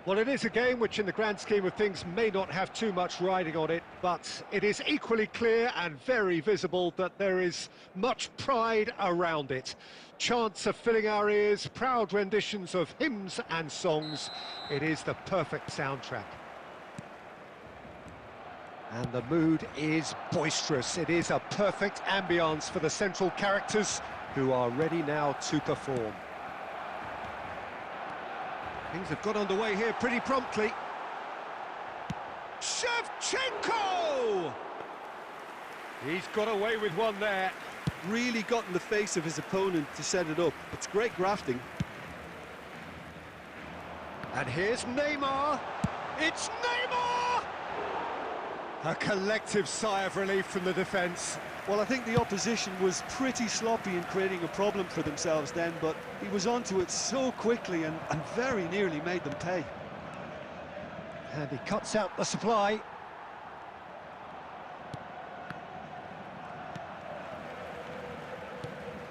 Well, it is a game which, in the grand scheme of things, may not have too much riding on it, but it is equally clear and very visible that there is much pride around it. Chants are filling our ears, proud renditions of hymns and songs. It is the perfect soundtrack. And the mood is boisterous. It is a perfect ambience for the central characters who are ready now to perform. Things have got underway here pretty promptly. Shevchenko! He's got away with one there. Really got in the face of his opponent to set it up. It's great grafting. And here's Neymar. It's Neymar! A collective sigh of relief from the defence. Well, I think the opposition was pretty sloppy in creating a problem for themselves then, but he was onto it so quickly and very nearly made them pay. And he cuts out the supply.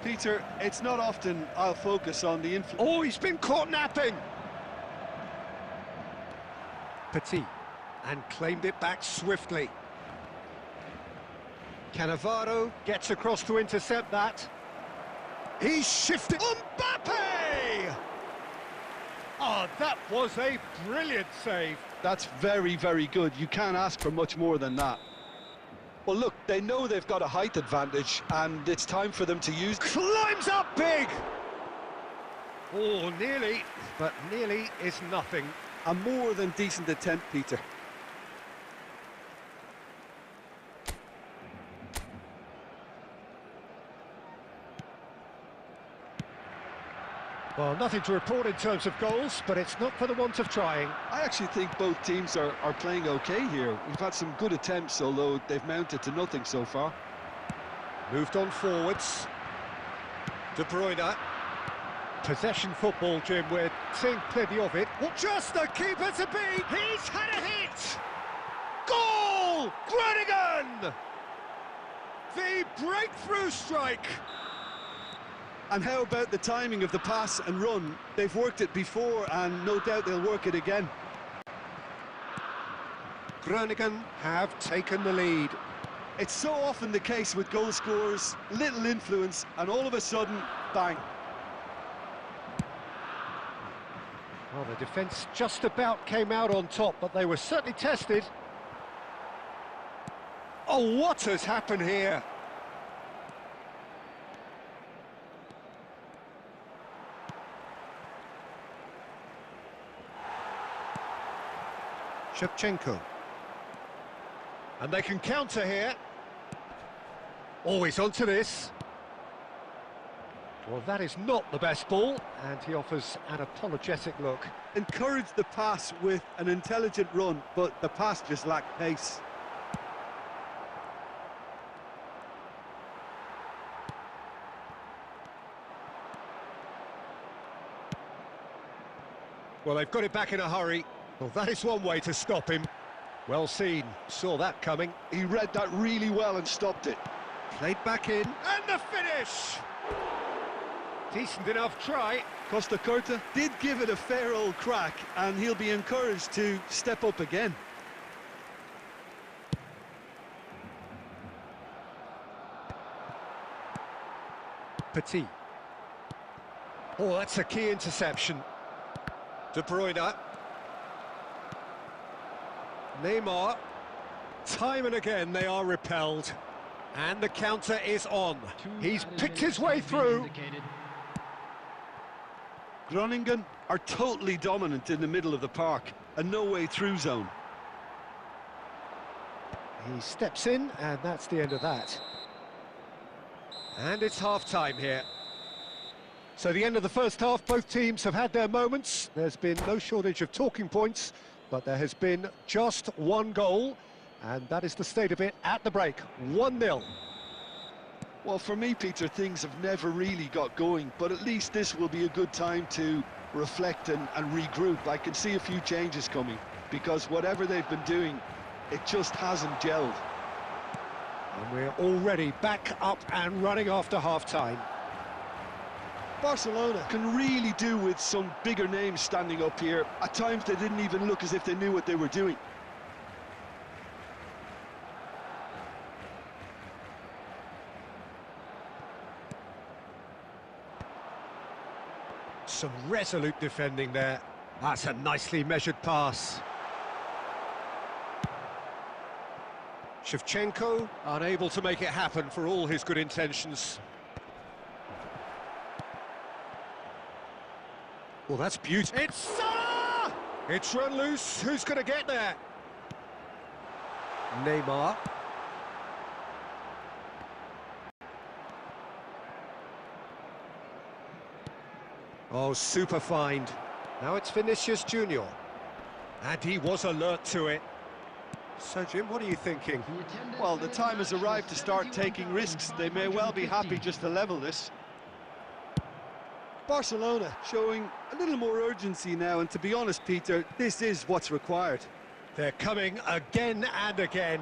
Peter, it's not often I'll focus on the influence. Oh, he's been caught napping! Petit, and claimed it back swiftly. Cannavaro gets across to intercept that. He's shifted. Mbappe! Oh, that was a brilliant save. That's very, very good. You can't ask for much more than that. Well, look, they know they've got a height advantage, and it's time for them to use... Climbs up big! Oh, nearly, but nearly is nothing. A more than decent attempt, Peter. Well, nothing to report in terms of goals, but it's not for the want of trying. I actually think both teams are playing okay here. We've had some good attempts, although they've mounted to nothing so far. Moved on forwards. De Bruyne. Possession football, Jim, we're seeing plenty of it. Well, just the keeper to beat! He's had a hit! Goal! Groningen! The breakthrough strike! And how about the timing of the pass and run? They've worked it before, and no doubt they'll work it again. Groningen have taken the lead. It's so often the case with goal scorers, little influence, and all of a sudden, bang. Well, the defence just about came out on top, but they were certainly tested. Oh, what has happened here? Shevchenko. And they can counter here. Always onto this. Well, that is not the best ball, and he offers an apologetic look. Encouraged the pass with an intelligent run, but the pass just lacked pace. Well, they've got it back in a hurry. Well, that is one way to stop him. Well seen, saw that coming. He read that really well and stopped it. Played back in, and the finish! Decent enough try. Costa Curta did give it a fair old crack, and he'll be encouraged to step up again. Petit. Oh, that's a key interception. De Bruyne. Neymar. Time and again they are repelled. And the counter is on. He's picked his way through. Groningen are totally dominant in the middle of the park. A no-way through zone. He steps in, and that's the end of that. And it's half-time here. So the end of the first half, both teams have had their moments. There's been no shortage of talking points, but there has been just one goal, and that is the state of it at the break, 1-0. Well, for me, Peter, things have never really got going, but at least this will be a good time to reflect and regroup. I can see a few changes coming, because whatever they've been doing, it just hasn't gelled. And we're already back up and running after half-time. Barcelona can really do with some bigger names standing up here. At times they didn't even look as if they knew what they were doing. Some resolute defending there. That's a nicely measured pass. Shevchenko unable to make it happen for all his good intentions. Well, that's beautiful. It's Salah! It's run loose. Who's going to get there? Neymar. Oh, super find. Now it's Vinicius Junior. And he was alert to it. So, Jim, what are you thinking? Well, the time has arrived to start taking risks. They may well be happy just to level this. Barcelona showing a little more urgency now, and to be honest, Peter, this is what's required. They're coming again and again.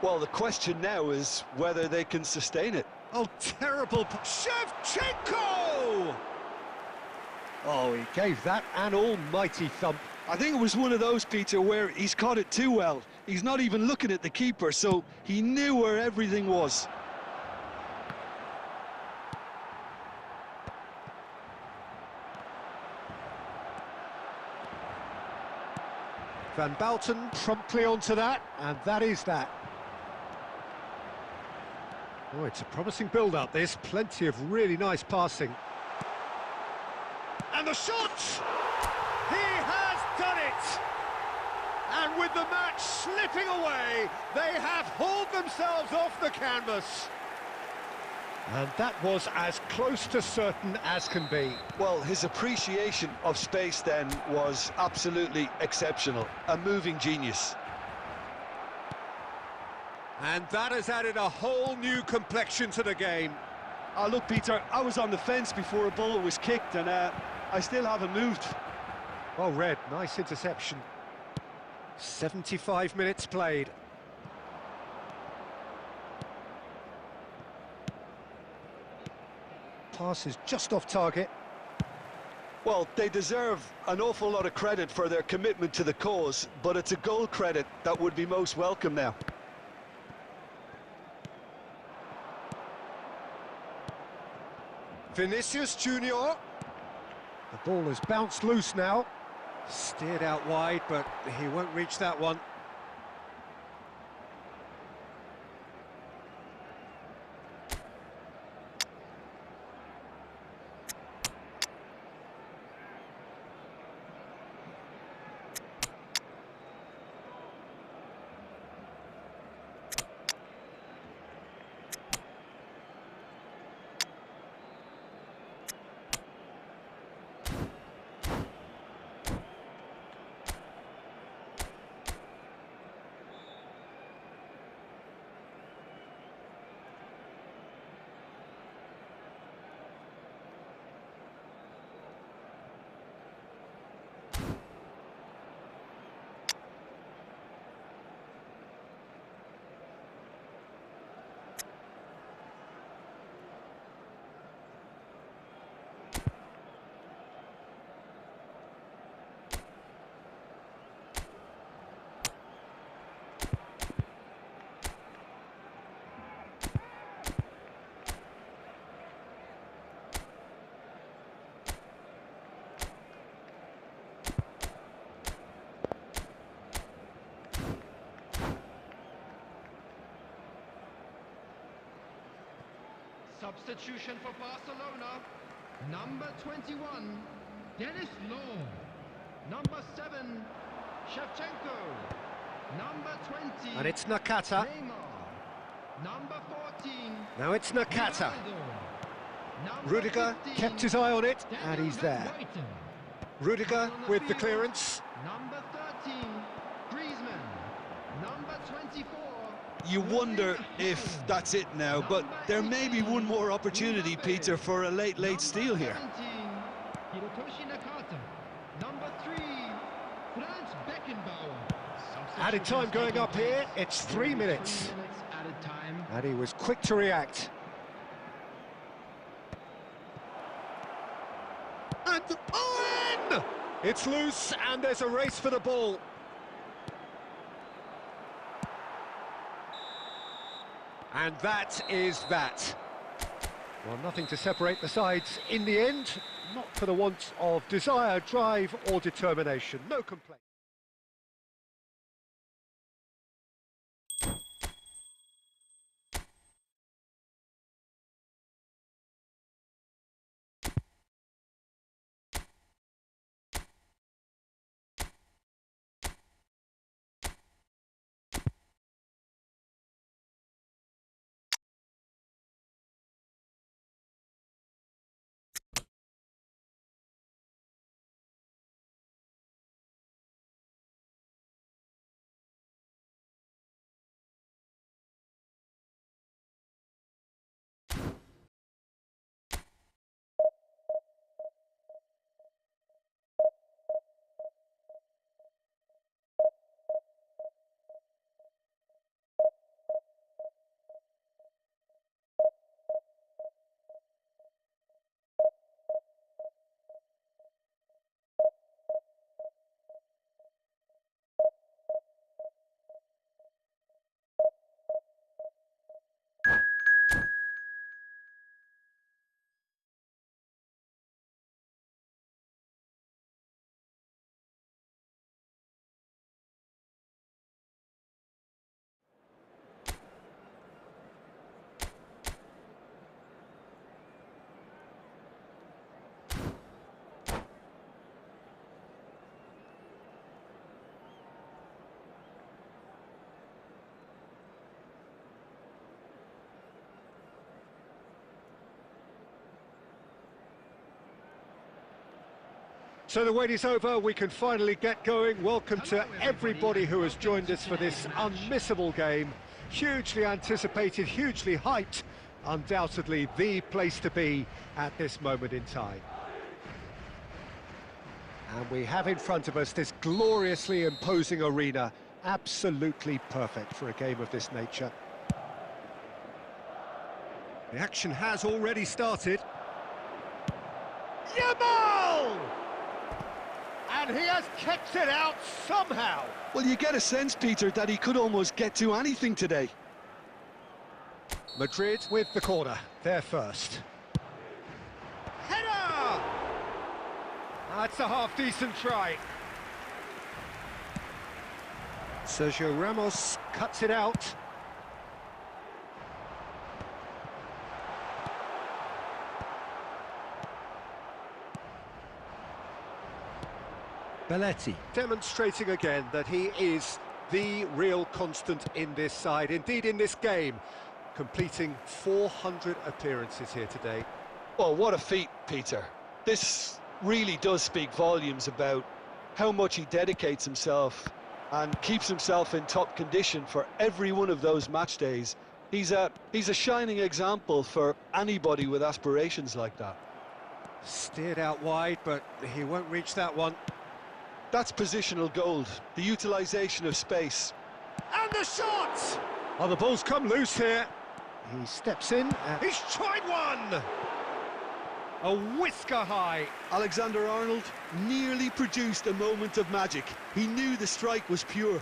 Well, the question now is whether they can sustain it. Oh, terrible... Shevchenko! Oh, he gave that an almighty thump. I think it was one of those, Peter, where he's caught it too well. He's not even looking at the keeper, so he knew where everything was. Van Bouten promptly onto that, and that is that. Oh, it's a promising build-up, this. Plenty of really nice passing. And the shot! He has done it! And with the match slipping away, they have hauled themselves off the canvas. And that was as close to certain as can be. Well, his appreciation of space then was absolutely exceptional. A moving genius. And that has added a whole new complexion to the game. Look, Peter, I was on the fence before a ball was kicked, and I still haven't moved. Well read, nice interception. 75 minutes played. Pass is just off target. Well, they deserve an awful lot of credit for their commitment to the cause, but it's a goal credit that would be most welcome now. Vinicius Junior. The ball has bounced loose now. Steered out wide, but he won't reach that one. Substitution for Barcelona. Number 21, Dennis Law. Number 7, Shevchenko. Number 20, And it's Nakata. Neymar. Number 14, Now it's Nakata. Number Rudiger 15, kept his eye on it, and Daniel he's there. Van Buiten. Rudiger On the with the field, clearance. Number 13, Griezmann. Number 24. You wonder if that's it now, but there may be one more opportunity, Peter, for a late steal here. Number 3, Franz Beckenbauer. Added time going up here, it's 3 minutes. Added time. And he was quick to react. Oh, in! It's loose, and there's a race for the ball. And that is that. Well, nothing to separate the sides in the end, not for the want of desire, drive or determination. No complaint. So the wait is over, we can finally get going. Welcome to everybody who has joined us for this unmissable game. Hugely anticipated, hugely hyped, undoubtedly the place to be at this moment in time. And we have in front of us this gloriously imposing arena, absolutely perfect for a game of this nature. The action has already started. Yamal! And he has kept it out somehow. Well, you get a sense, Peter, that he could almost get to anything today. Madrid with the corner, they're first. Header! That's a half-decent try. Sergio Ramos cuts it out. Belletti demonstrating again that he is the real constant in this side, indeed in this game, completing 400 appearances here today. Well, what a feat, Peter. This really does speak volumes about how much he dedicates himself and keeps himself in top condition for every one of those match days. He's a shining example for anybody with aspirations like that. Steered out wide, but he won't reach that one. That's positional gold, the utilisation of space. And the shot! Oh, the ball's come loose here. He steps in, and he's tried one! A whisker high. Alexander-Arnold nearly produced a moment of magic. He knew the strike was pure.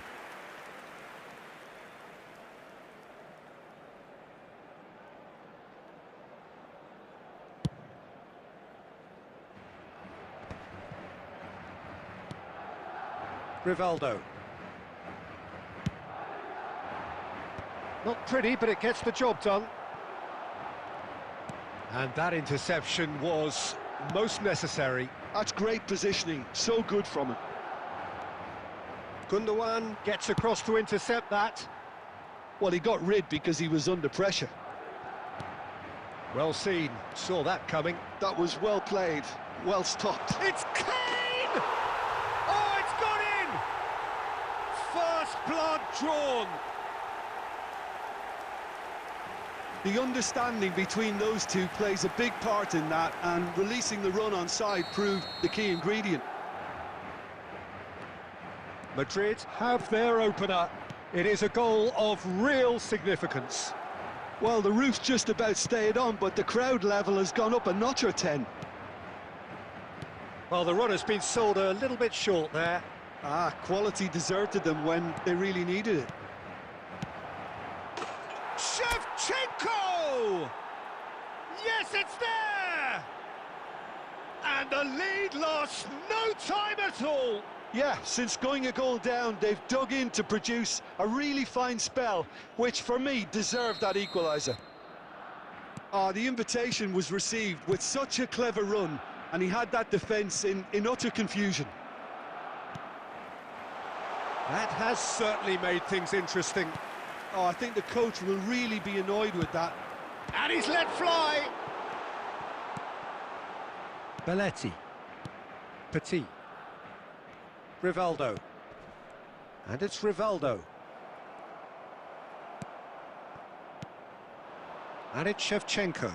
Rivaldo. Not pretty, but it gets the job done. And that interception was most necessary. That's great positioning, so good from him. Gundogan gets across to intercept that. Well, he got rid because he was under pressure. Well seen, saw that coming. That was well played, well stopped. It's Kane! Oh, it's gone in! First blood drawn. The understanding between those two plays a big part in that, and releasing the run on side proved the key ingredient. Madrid have their opener. It is a goal of real significance. Well, the roof's just about stayed on, but the crowd level has gone up a notch or 10. Well, the run has been sold a little bit short there. Quality deserted them when they really needed it. Shevchenko! Yes, it's there! And the lead lost no time at all. Yeah, since going a goal down, they've dug in to produce a really fine spell, which for me deserved that equaliser. The invitation was received with such a clever run, and he had that defence in utter confusion. That has certainly made things interesting. I think the coach will really be annoyed with that. And he's let fly! Belletti. Petit. Rivaldo. And it's Rivaldo. And it's Shevchenko.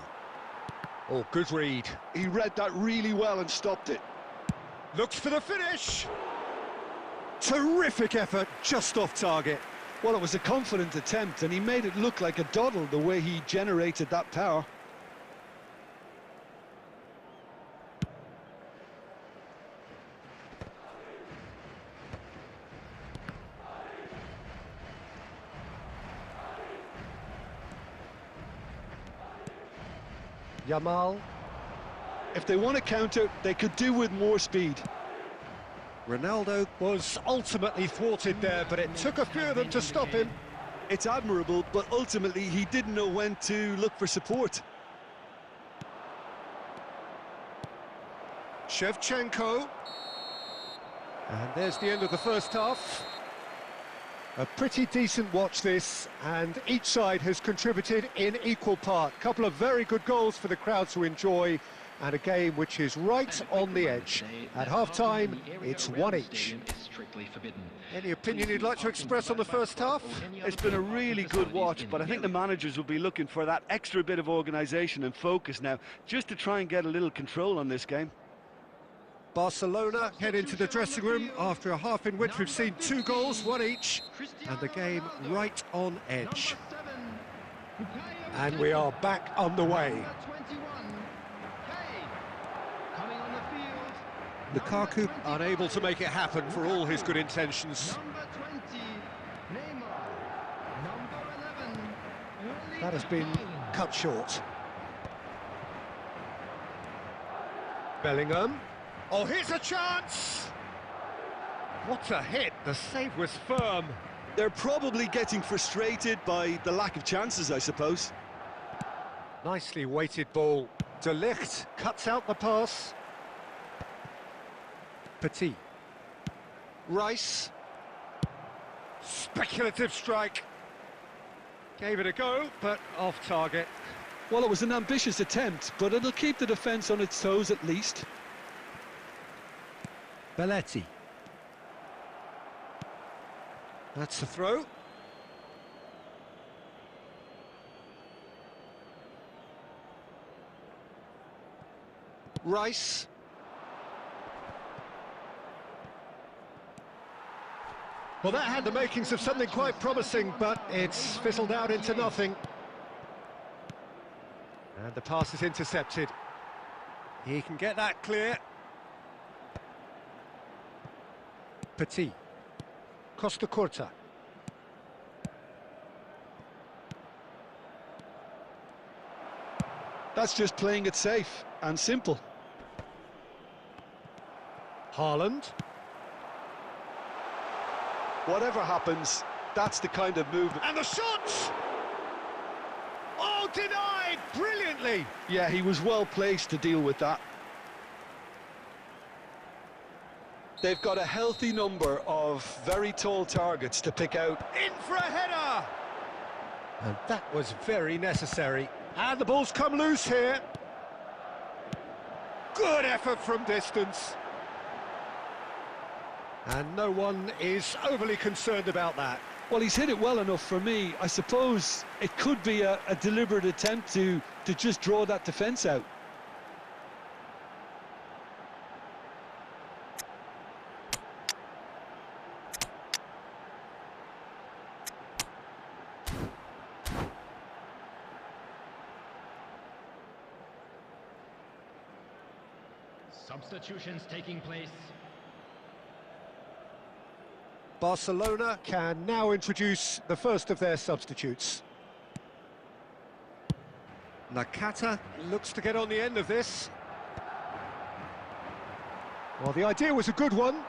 Oh, good read. He read that really well and stopped it. Looks for the finish! Terrific effort, just off target. Well, it was a confident attempt, and he made it look like a doddle the way he generated that power. Yamal. If they want to counter, they could do with more speed. Ronaldo was ultimately thwarted there, but it took a few of them to stop him. It's admirable, but ultimately he didn't know when to look for support. Shevchenko. And there's the end of the first half. A pretty decent watch this, and each side has contributed in equal part. A couple of very good goals for the crowd to enjoy, and a game which is right on the edge. At half-time, it's one each. Any opinion you'd like to express on the first half? It's been a really good watch, but I think the managers will be looking for that extra bit of organisation and focus now, just to try and get a little control on this game. Barcelona head into the dressing room after a half in which we've seen 2 goals, one each, and the game right on edge. And we are back on the way. Lukaku unable to make it happen for all his good intentions. That has been cut short. Bellingham. Oh, here's a chance! What a hit, the save was firm. They're probably getting frustrated by the lack of chances, I suppose. Nicely weighted ball. De Ligt cuts out the pass. Petit. Rice. Speculative strike. Gave it a go, but off target. Well, it was an ambitious attempt, but it'll keep the defence on its toes at least. Belletti. That's the throw. Rice. Well, that had the makings of something quite promising, but it's fizzled out into nothing. And the pass is intercepted. He can get that clear. Petit. Costa Curta. That's just playing it safe and simple. Haaland. Whatever happens, that's the kind of movement. And the shot! Oh, denied brilliantly! Yeah, he was well placed to deal with that. They've got a healthy number of very tall targets to pick out. In for a header! And that was very necessary. And the ball's come loose here. Good effort from distance. And no one is overly concerned about that. Well, he's hit it well enough for me. I suppose it could be a deliberate attempt to just draw that defence out. Substitutions taking place. Barcelona can now introduce the first of their substitutes. Nakata looks to get on the end of this. Well, the idea was a good one.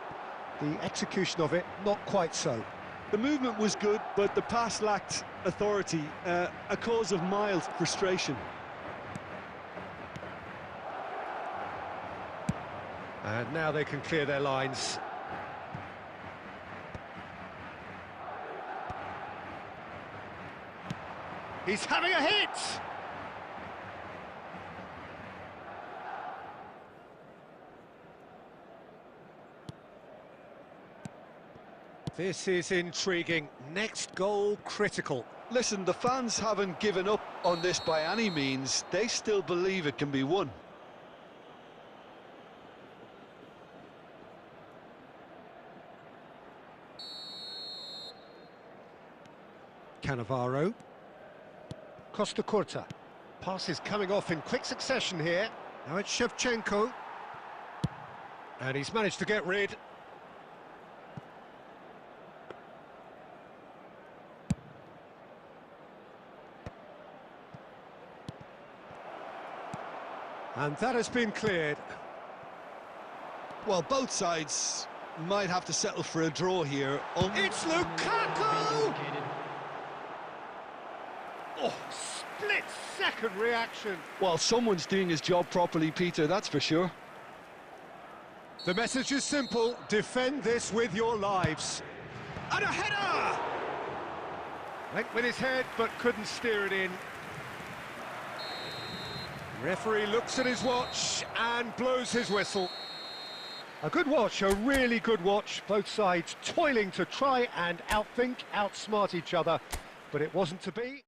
The execution of it, not quite so. The movement was good, but the pass lacked authority, a cause of mild frustration. And now they can clear their lines. He's having a hit! This is intriguing. Next goal critical. Listen, the fans haven't given up on this by any means. They still believe it can be won. Cannavaro. Costa Curta. Pass is coming off in quick succession here. Now it's Shevchenko. And he's managed to get rid. And that has been cleared. Well, both sides might have to settle for a draw here. It's Lukaku! Oh, split-second reaction. Well, someone's doing his job properly, Peter, that's for sure. The message is simple. Defend this with your lives. And a header! Went with his head, but couldn't steer it in. Referee looks at his watch and blows his whistle. A good watch, a really good watch. Both sides toiling to try and outthink, outsmart each other, but it wasn't to be.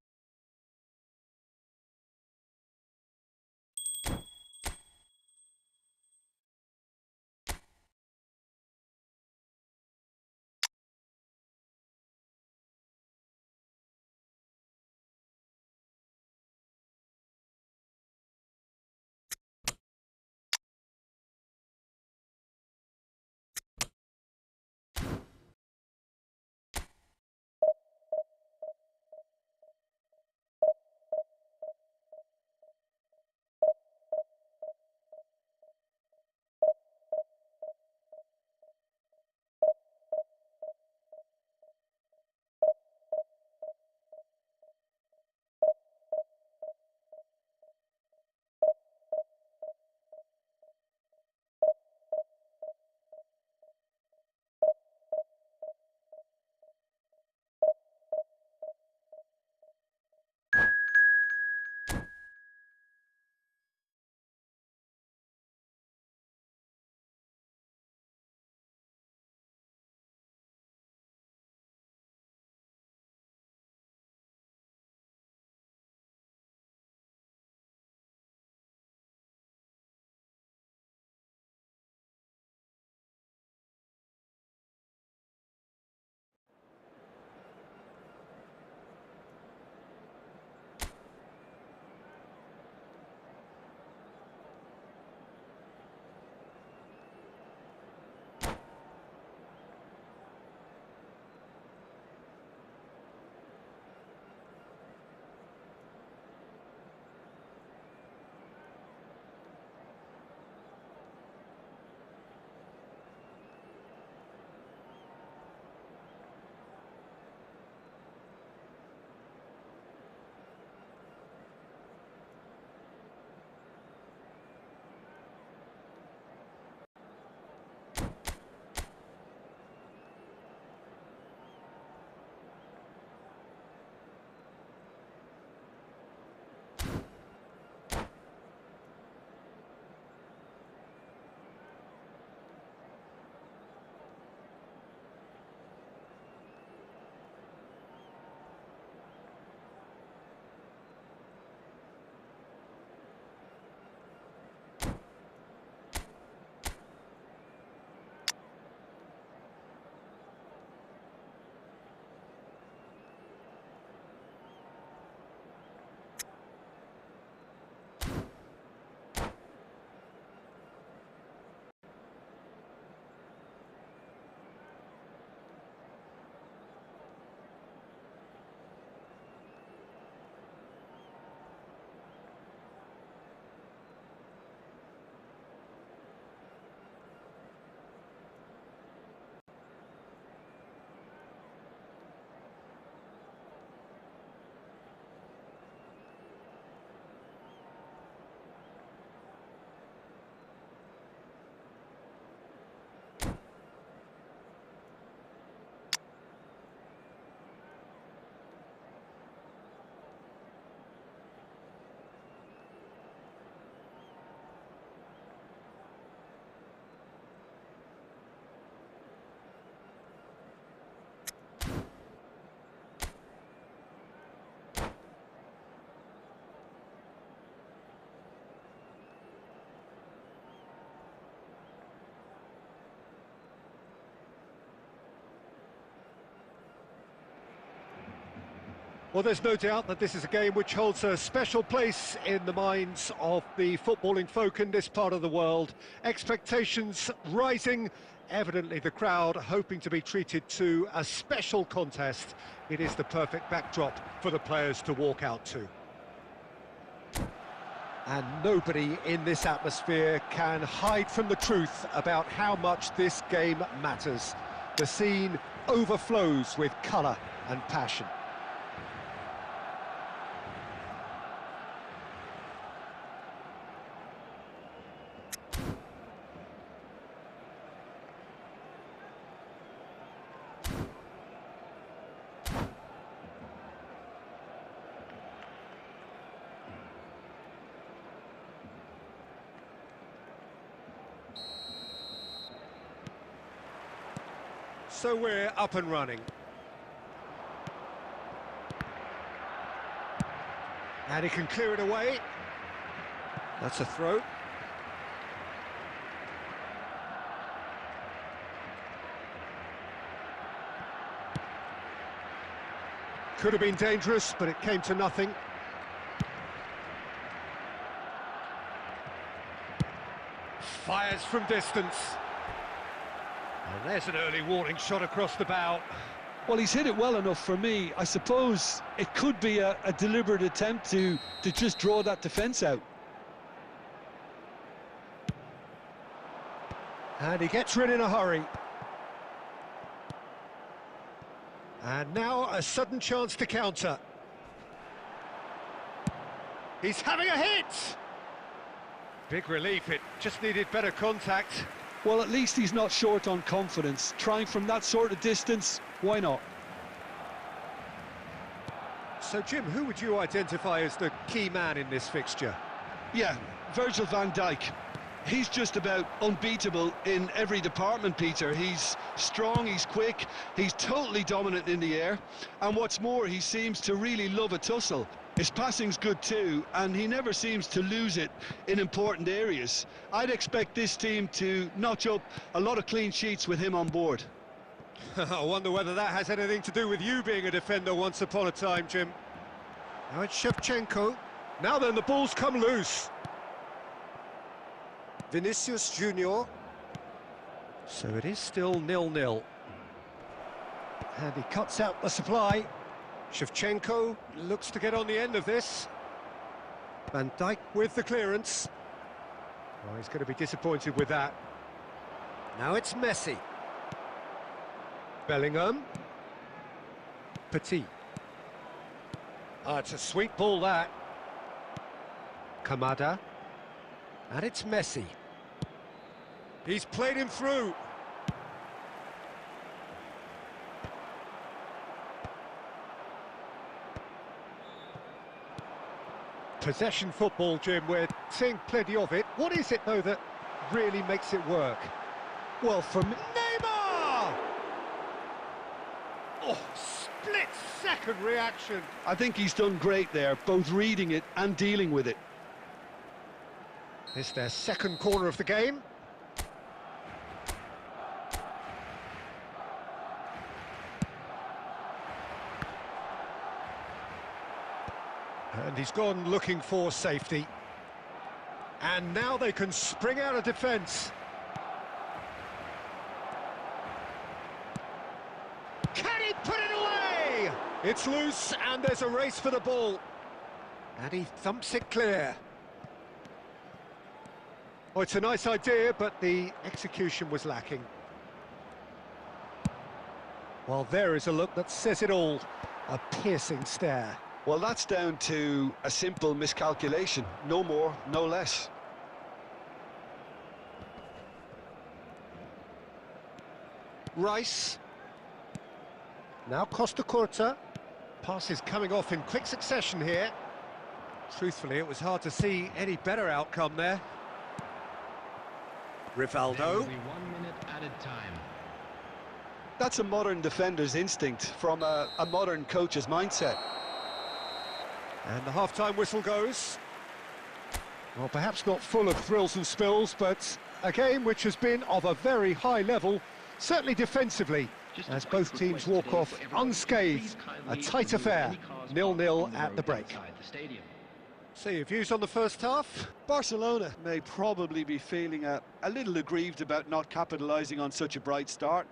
Well, there's no doubt that this is a game which holds a special place in the minds of the footballing folk in this part of the world. Expectations rising, evidently the crowd hoping to be treated to a special contest. It is the perfect backdrop for the players to walk out to. And nobody in this atmosphere can hide from the truth about how much this game matters. The scene overflows with colour and passion. So we're up and running. And he can clear it away. That's a throw. Could have been dangerous, but it came to nothing. Fires from distance. And there's an early warning shot across the bow. Well, he's hit it well enough for me. I suppose it could be a deliberate attempt to just draw that defence out. And he gets rid in a hurry. And now a sudden chance to counter. He's having a hit! Big relief, it just needed better contact. Well, at least he's not short on confidence. Trying from that sort of distance, why not? So, Jim, who would you identify as the key man in this fixture? Yeah, Virgil van Dijk. He's just about unbeatable in every department, Peter. He's strong, he's quick, he's totally dominant in the air. And what's more, he seems to really love a tussle. His passing's good too, and he never seems to lose it in important areas. I'd expect this team to notch up a lot of clean sheets with him on board. I wonder whether that has anything to do with you being a defender once upon a time, Jim. Now it's Shevchenko. Now then, the ball's come loose. Vinicius Junior. So it is still 0-0. And he cuts out the supply. Shevchenko looks to get on the end of this. Van Dijk with the clearance. Oh, he's going to be disappointed with that. Now it's Messi. Bellingham. Petit. Oh, it's a sweet ball, that. Kamada. And it's Messi. He's played him through. Possession football, Jim, we're seeing plenty of it. What is it, though, that really makes it work? Well, for me... Neymar! Oh, split-second reaction. I think he's done great there, both reading it and dealing with it. This is their second corner of the game. And he's gone looking for safety. And now they can spring out of defence. Can he put it away? It's loose and there's a race for the ball. And he thumps it clear. Oh, it's a nice idea, but the execution was lacking. Well, there is a look that says it all. A piercing stare. Well, that's down to a simple miscalculation. No more, no less. Rice. Now Costa Curta. Pass is coming off in quick succession here. Truthfully, it was hard to see any better outcome there. Rivaldo. There will be 1 minute added time. That's a modern defender's instinct from a modern coach's mindset. And the half-time whistle goes. Well, perhaps not full of thrills and spills, but a game which has been of a very high level, certainly defensively. as both teams walk off unscathed. A tight affair, 0-0 at the break. So your views on the first half? Barcelona may probably be feeling a little aggrieved about not capitalising on such a bright start.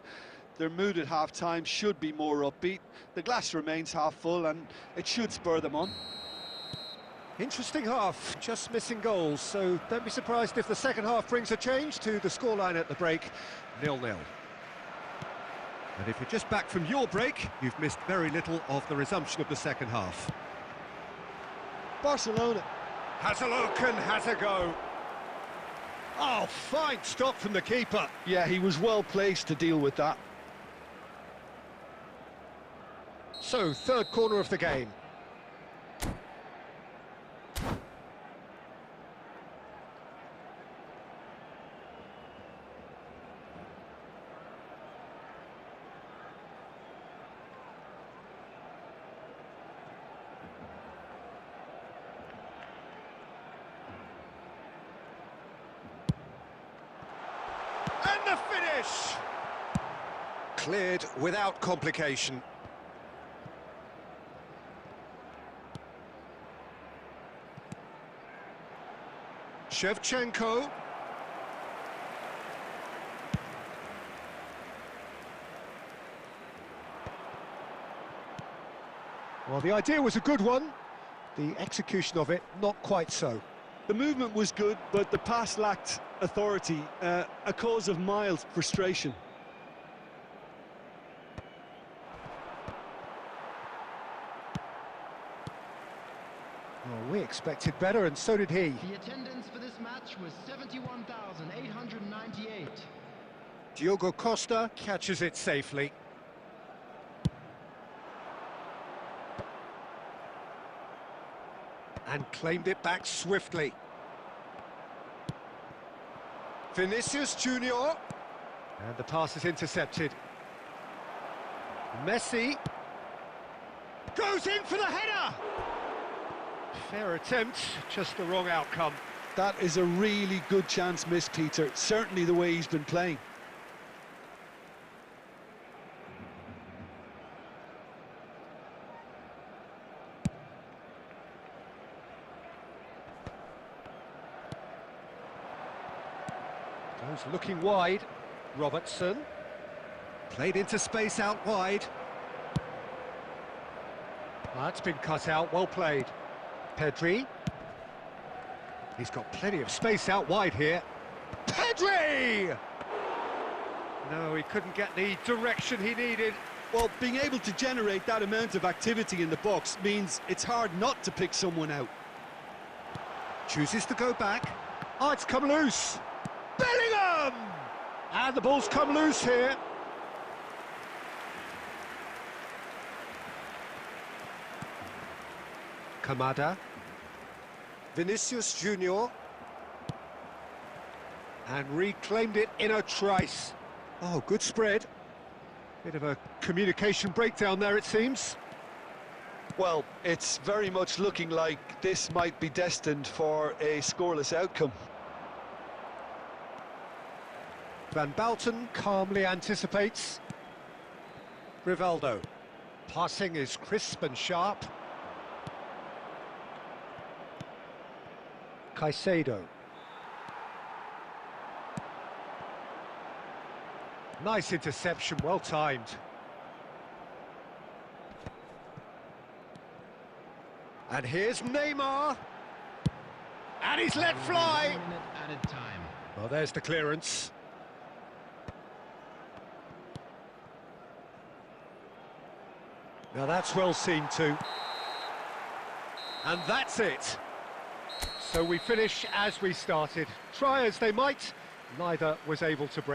Their mood at half-time should be more upbeat. The glass remains half full and it should spur them on. Interesting half, just missing goals, so don't be surprised if the second half brings a change to the scoreline at the break, 0-0. And if you're just back from your break, you've missed very little of the resumption of the second half. Barcelona Has a look and has a go. Oh, fine stop from the keeper. Yeah, he was well placed to deal with that. So, third corner of the game. And the finish! Cleared without complication. Shevchenko. Well, the idea was a good one. The execution of it, not quite so. The movement was good, but the pass lacked authority, a cause of mild frustration. Well, we expected better, and so did he. The attendance for this match was 71,898. Diogo Costa catches it safely. And claimed it back swiftly. Vinicius Junior. And the pass is intercepted. Messi. Goes in for the header! Fair attempt, just the wrong outcome. That is a really good chance missed, Peter. Certainly the way he's been playing. Goes looking wide. Robertson. Played into space out wide. That's been cut out, well played. Pedri. He's got plenty of space out wide here. Pedri! No, he couldn't get the direction he needed. Well, being able to generate that amount of activity in the box means it's hard not to pick someone out. Chooses to go back. Oh, it's come loose. Bellingham! And the ball's come loose here. Kamada. Vinicius Junior. And reclaimed it in a trice. Oh, good spread. Bit of a communication breakdown there, it seems. Well, it's very much looking like this might be destined for a scoreless outcome. Van Bouten calmly anticipates. Rivaldo. Passing is crisp and sharp. Caicedo. Nice interception, well timed. And here's Neymar. And he's let fly. 1 minute added time. Well, there's the clearance. Now that's well seen too. And that's it. So we finish as we started. Try as they might, neither was able to break.